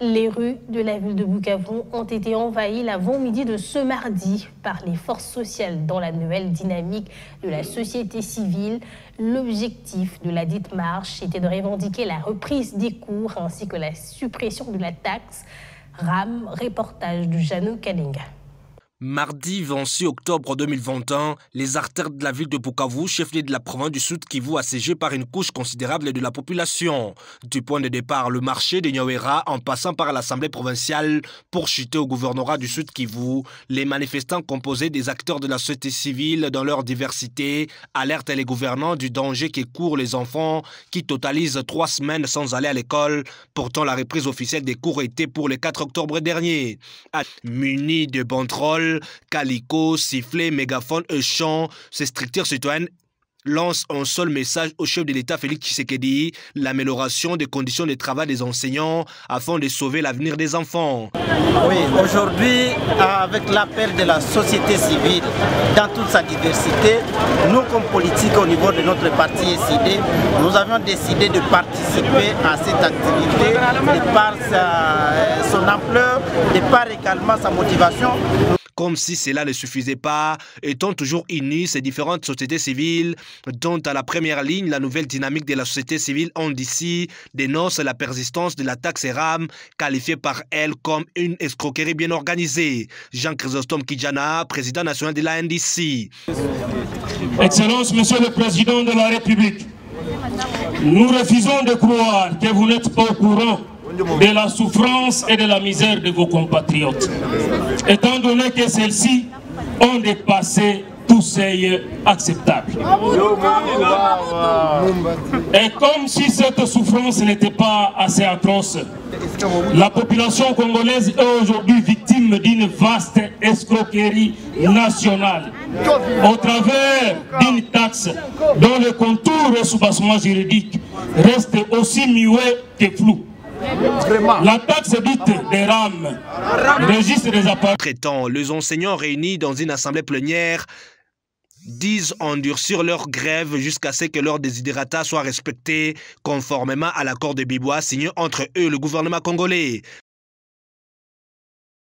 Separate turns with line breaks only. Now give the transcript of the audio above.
Les rues de la ville de Bukavu ont été envahies l'avant-midi de ce mardi par les forces sociales dans la nouvelle dynamique de la société civile. L'objectif de la dite marche était de revendiquer la reprise des cours ainsi que la suppression de la taxe RAM. Reportage de Janou Kalinga.
Mardi 26 octobre 2021, les artères de la ville de Bukavu, chef-lieu de la province du Sud Kivu, assiégés par une couche considérable de la population. Du point de départ, le marché de Nyawera, en passant par l'Assemblée provinciale pour chuter au gouvernorat du Sud Kivu, les manifestants composés des acteurs de la société civile dans leur diversité alertent les gouvernants du danger qui courent les enfants qui totalisent 3 semaines sans aller à l'école. Pourtant, la reprise officielle des cours était pour le 4 octobre dernier. Munis de banderoles, calico, sifflet, mégaphone et chant, ces structures citoyennes lancent un seul message au chef de l'État Félix Tshisekedi, l'amélioration des conditions de travail des enseignants afin de sauver l'avenir des enfants.
Oui, aujourd'hui, avec l'appel de la société civile dans toute sa diversité, nous comme politiques au niveau de notre parti SID, nous avions décidé de participer à cette activité de par son ampleur, de par également sa motivation.
Comme si cela ne suffisait pas, étant toujours unis, ces différentes sociétés civiles, dont à la première ligne, la nouvelle dynamique de la société civile NDC dénonce la persistance de la taxe RAM, qualifiée par elle comme une escroquerie bien organisée. Jean-Chrysostome Kidjana, président national de la NDC.
Excellence, Monsieur le Président de la République, nous refusons de croire que vous n'êtes pas au courant de la souffrance et de la misère de vos compatriotes, étant donné que celles-ci ont dépassé tout seuil acceptable. Et comme si cette souffrance n'était pas assez atroce, la population congolaise est aujourd'hui victime d'une vaste escroquerie nationale au travers d'une taxe dont le contour et soubassement juridique restent aussi muets que flous. La taxe dite des RAM, registre des appareils.
Traitant, les enseignants réunis dans une assemblée plénière disent endurcir leur grève jusqu'à ce que leurs desiderata soient respectés conformément à l'accord de Bibois signé entre eux et le gouvernement congolais.